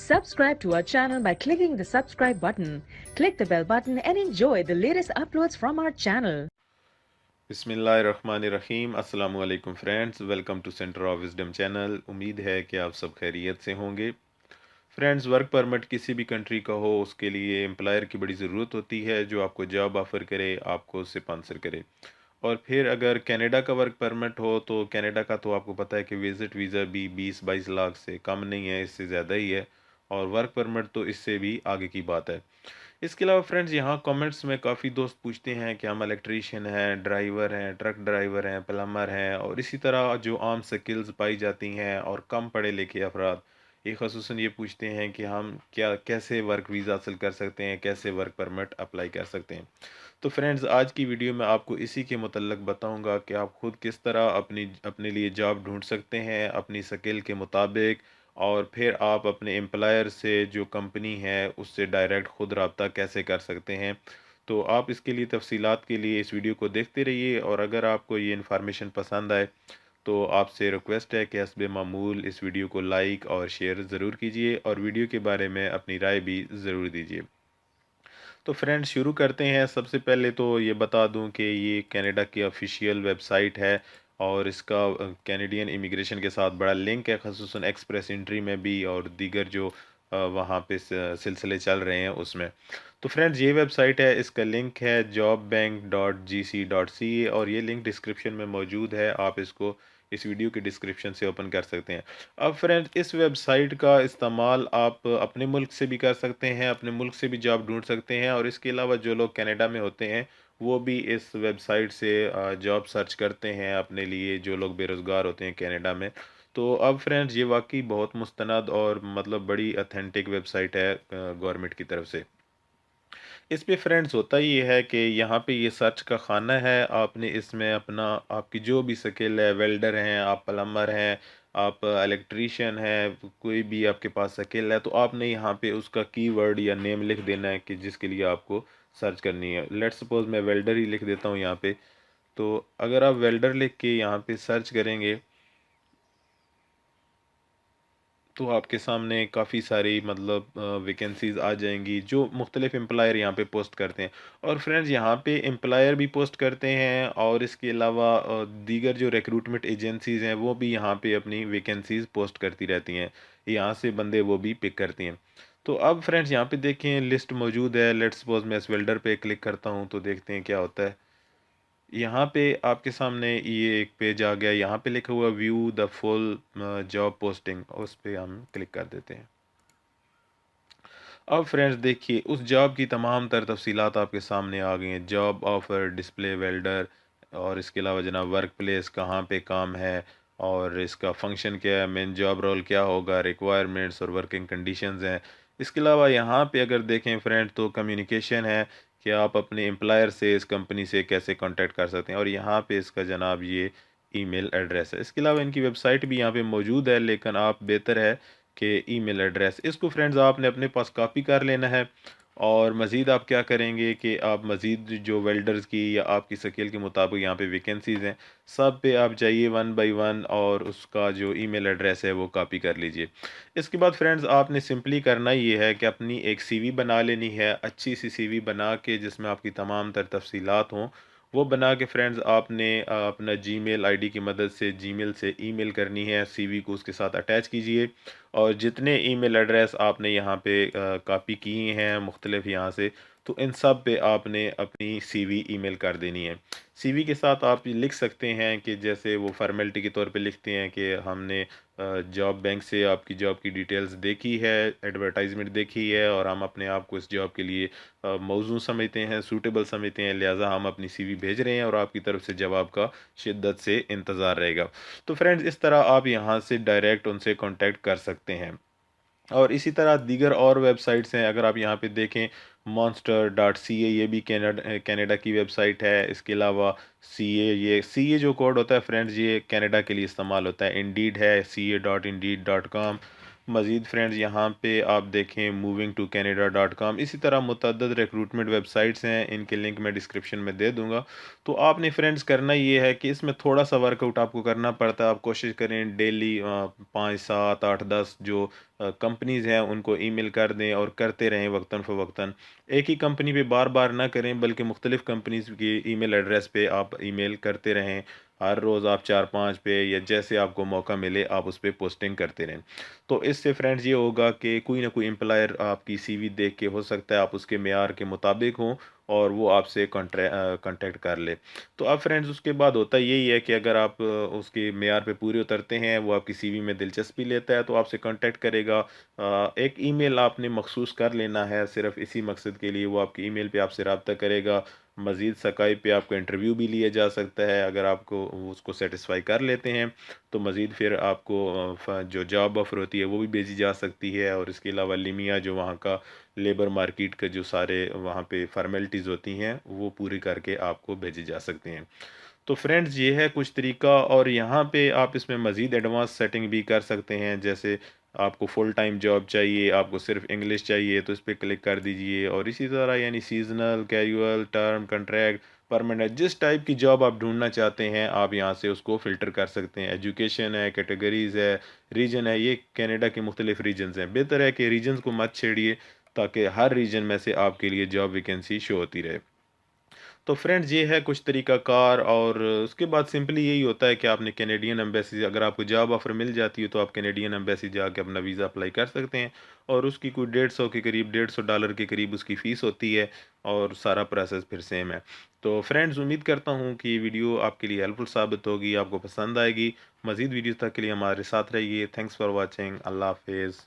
Subscribe to our channel by clicking the subscribe button. Click the bell button and enjoy the latest uploads from our channel. बिस्मिल्लाहिर्रहमानिर्रहीम अस्सलामु अलैकुम friends, welcome to centre of wisdom channel. उम्मीद है कि आप सब खैरियत से होंगे। फ्रेंड्स, वर्क परमिट किसी भी कंट्री का हो, उसके लिए एम्प्लॉयर की बड़ी ज़रूरत होती है जो आपको जॉब ऑफ़र करे, आपको उससे स्पॉन्सर करे। और फिर अगर कनाडा का वर्क परमिट हो तो कनाडा का तो आपको पता है कि विज़िट वीज़ा भी 20-22 लाख से कम नहीं है, इससे ज़्यादा ही है। और वर्क परमिट तो इससे भी आगे की बात है। इसके अलावा फ्रेंड्स, यहाँ कमेंट्स में काफ़ी दोस्त पूछते हैं कि हम इलेक्ट्रीशियन हैं, ड्राइवर हैं, ट्रक ड्राइवर हैं, प्लम्बर हैं और इसी तरह जो आम स्किल्स पाई जाती हैं और कम पढ़े लिखे अफराद ये ख़ुसूसन ये पूछते हैं कि हम क्या कैसे वर्क वीज़ा हासिल कर सकते हैं, कैसे वर्क परमिट अप्लाई कर सकते हैं। तो फ्रेंड्स, आज की वीडियो में आपको इसी के मुतल्लक बताऊंगा कि आप खुद किस तरह अपने लिए जॉब ढूंढ सकते हैं अपनी स्किल के मुताबिक, और फिर आप अपने एम्प्लॉयर से जो कंपनी है उससे डायरेक्ट ख़ुद रब्ता कैसे कर सकते हैं। तो आप इसके लिए तफसीलात के लिए इस वीडियो को देखते रहिए, और अगर आपको ये इन्फॉर्मेशन पसंद आए तो आपसे रिक्वेस्ट है कि हस्बे मामूल इस वीडियो को लाइक और शेयर ज़रूर कीजिए और वीडियो के बारे में अपनी राय भी ज़रूर दीजिए। तो फ्रेंड्स, शुरू करते हैं। सबसे पहले तो ये बता दूं कि ये कनाडा की ऑफिशियल वेबसाइट है और इसका कैनेडियन इमिग्रेशन के साथ बड़ा लिंक है, ख़ुसूसन एक्सप्रेस एंट्री में भी और दीगर जो वहाँ पे सिलसिले चल रहे हैं उसमें। तो फ्रेंड्स, ये वेबसाइट है, इसका लिंक है jobbank.gc.ca और ये लिंक डिस्क्रिप्शन में मौजूद है। आप इसको इस वीडियो के डिस्क्रिप्शन से ओपन कर सकते हैं। अब फ्रेंड्स, इस वेबसाइट का इस्तेमाल आप अपने मुल्क से भी कर सकते हैं, अपने मुल्क से भी जॉब ढूंढ सकते हैं, और इसके अलावा जो लोग कनाडा में होते हैं वो भी इस वेबसाइट से जॉब सर्च करते हैं अपने लिए, जो लोग बेरोज़गार होते हैं कनाडा में। तो अब फ्रेंड्स, ये वाकई बहुत मुस्तनद और मतलब बड़ी अथेंटिक वेबसाइट है गवर्नमेंट की तरफ से। इस पे फ्रेंड्स होता ये है कि यहाँ पे ये सर्च का खाना है, आपने इसमें अपना आपकी जो भी स्किल है, वेल्डर हैं आप, प्लम्बर हैं आप, इलेक्ट्रीशियन है, कोई भी आपके पास स्किल है, तो आपने यहाँ पे उसका कीवर्ड या नेम लिख देना है कि जिसके लिए आपको सर्च करनी है। लेट्स सपोज मैं वेल्डर ही लिख देता हूँ यहाँ पे। तो अगर आप वेल्डर लिख के यहाँ पे सर्च करेंगे तो आपके सामने काफ़ी सारी मतलब वैकेंसीज़ आ जाएंगी जो मुख्तलिफ एम्प्लॉयर यहाँ पे पोस्ट करते हैं। और फ्रेंड्स, यहाँ पे एम्प्लॉयर भी पोस्ट करते हैं और इसके अलावा दीगर जो रिक्रूटमेंट एजेंसीज़ हैं वो भी यहाँ पे अपनी वैकेंसीज़ पोस्ट करती रहती हैं। यहाँ से बंदे वो भी पिक करती हैं। तो अब फ्रेंड्स, यहाँ पे देखें लिस्ट मौजूद है। लेट्स सपोज मैं इस वेल्डर पे क्लिक करता हूँ तो देखते हैं क्या होता है। यहाँ पे आपके सामने ये एक पेज आ गया, यहाँ पे लिखा हुआ view the full job posting, उस पे हम क्लिक कर देते हैं। अब फ्रेंड्स देखिए, उस जॉब की तमाम तर तफसीलात आपके सामने आ गई हैं। जॉब ऑफ़र, डिस्प्ले वेल्डर, और इसके अलावा जनाब वर्क प्लेस कहाँ पे काम है, और इसका फंक्शन क्या है, मेन जॉब रोल क्या होगा, रिक्वायरमेंट्स और वर्किंग कंडीशंस हैं। इसके अलावा यहाँ पे अगर देखें फ्रेंड तो कम्युनिकेशन है कि आप अपने एम्प्लॉयर से इस कंपनी से कैसे कांटेक्ट कर सकते हैं, और यहाँ पे इसका जनाब ये ईमेल एड्रेस है। इसके अलावा इनकी वेबसाइट भी यहाँ पे मौजूद है, लेकिन आप बेहतर है कि ईमेल एड्रेस इसको फ्रेंड्स आपने अपने पास कॉपी कर लेना है। और मज़ीद आप क्या करेंगे कि आप मज़ीद जो वेल्डर्स की या आपकी स्किल के मुताबिक यहाँ पे वैकेंसीज़ हैं, सब पे आप जाइए वन बाय वन और उसका जो ईमेल एड्रेस है वो कॉपी कर लीजिए। इसके बाद फ्रेंड्स, आपने सिंपली करना ये है कि अपनी एक सीवी बना लेनी है, अच्छी सी सीवी बना के जिसमें आपकी तमाम तर तफसीलात हों। वो बना के फ्रेंड्स आपने अपना जीमेल आईडी की मदद से जीमेल से ईमेल करनी है, सीवी को उसके साथ अटैच कीजिए। और जितने ईमेल एड्रेस आपने यहाँ पे कॉपी किए हैं मुख्तलिफ यहाँ से, तो इन सब पे आपने अपनी सीवी ईमेल कर देनी है। सीवी के साथ आप ये लिख सकते हैं कि जैसे वो फॉर्मेलिटी के तौर पे लिखते हैं कि हमने जॉब बैंक से आपकी जॉब की डिटेल्स देखी है, एडवर्टाइजमेंट देखी है, और हम अपने आप को इस जॉब के लिए मौजूद समझते हैं, सूटेबल समझते हैं, लिहाजा हम अपनी सीवी भेज रहे हैं और आपकी तरफ से जवाब का शिद्दत से इंतज़ार रहेगा। तो फ्रेंड्स, इस तरह आप यहाँ से डायरेक्ट उनसे कांटेक्ट कर सकते हैं। और इसी तरह दीगर और वेबसाइट्स हैं, अगर आप यहाँ पे देखें monster.ca, ये भी कनाडा की वेबसाइट है। इसके अलावा सी ए जो कोड होता है फ्रेंड्स, ये कनाडा के लिए इस्तेमाल होता है। इंडीड है ca.indeed.com। मज़ीद फ्रेंड्स, यहाँ पे आप देखें movingtocanada.com। इसी तरह मुतअद्दिद रिक्रूटमेंट वेबसाइट्स हैं, इनके लिंक मैं डिस्क्रिप्शन में दे दूँगा। तो आपने फ्रेंड्स करना ये है कि इसमें थोड़ा सा वर्कआउट आपको करना पड़ता है। आप कोशिश करें डेली 5 7 8 10 जो कंपनीज़ हैं उनको ईमेल कर दें और करते रहें वक्तन फ़वक्तन। एक ही कंपनी पे बार-बार ना करें बल्कि मुख्तलिफ़ कंपनीज़ की ईमेल एड्रेस पे आप ईमेल करते रहें। हर रोज़ आप 4-5 पे या जैसे आपको मौका मिले आप उस पे पोस्टिंग करते रहें। तो इससे फ्रेंड्स ये होगा कि कोई ना कोई एम्प्लॉयर आपकी सीवी देख के हो सकता है आप उसके मेयार के मुताबिक हों और वो आपसे कांटेक्ट कर ले। तो अब फ्रेंड्स उसके बाद होता यही है कि अगर आप उसके मेयार पे पूरे उतरते हैं, वो आपकी सीवी में दिलचस्पी लेता है तो आपसे कांटेक्ट करेगा। एक ईमेल आपने मखसूस कर लेना है सिर्फ़ इसी मकसद के लिए, वो आपकी ईमेल पे आपसे राब्ता करेगा। मज़ीद स्काइप पे आपका इंटरव्यू भी लिया जा सकता है, अगर आपको उसको सैटिस्फाई कर लेते हैं तो मज़ीद फिर आपको जो जॉब ऑफ़र होती है वो भी भेजी जा सकती है। और इसके अलावा लिमिया जो वहाँ का लेबर मार्केट के जो सारे वहाँ पे फ़ॉर्मेलिटीज़ होती हैं वो पूरी करके आपको भेजे जा सकते हैं। तो फ्रेंड्स ये है कुछ तरीका, और यहाँ पे आप इसमें मज़ीद एडवांस सेटिंग भी कर सकते हैं। जैसे आपको फुल टाइम जॉब चाहिए, आपको सिर्फ इंग्लिश चाहिए तो इस पे क्लिक कर दीजिए। और इसी तरह यानी seasonal, casual, term, contract, permanent, जिस टाइप की जॉब आप ढूँढना चाहते हैं आप यहाँ से उसको फ़िल्टर कर सकते हैं। एजुकेशन है, कैटेगरीज़ है, रीजन है, ये कनाडा के मुख्तलिफ़ रीजन्स हैं। बेहतर है कि रीजन्स को मत छेड़िए ताकि हर रीजन में से आपके लिए जॉब वैकेंसी शो होती रहे। तो फ्रेंड्स ये है कुछ तरीक़ाकार, और उसके बाद सिंपली यही होता है कि आपने कैनेडियन एम्बेसी, अगर आपको जॉब ऑफ़र मिल जाती है तो आप कैनेडियन एम्बेसी जाके अपना वीज़ा अप्लाई कर सकते हैं। और उसकी कोई 150 के करीब, $150 के करीब उसकी फ़ीस होती है, और सारा प्रोसेस फिर सेम है। तो फ्रेंड्स उम्मीद करता हूँ कि ये वीडियो आपके लिए हेल्पफुल साबित होगी, आपको पसंद आएगी। मज़ीद वीडियोज़ तक के लिए हमारे साथ रहिए। Thanks for watching. अल्लाह हाफ़िज़।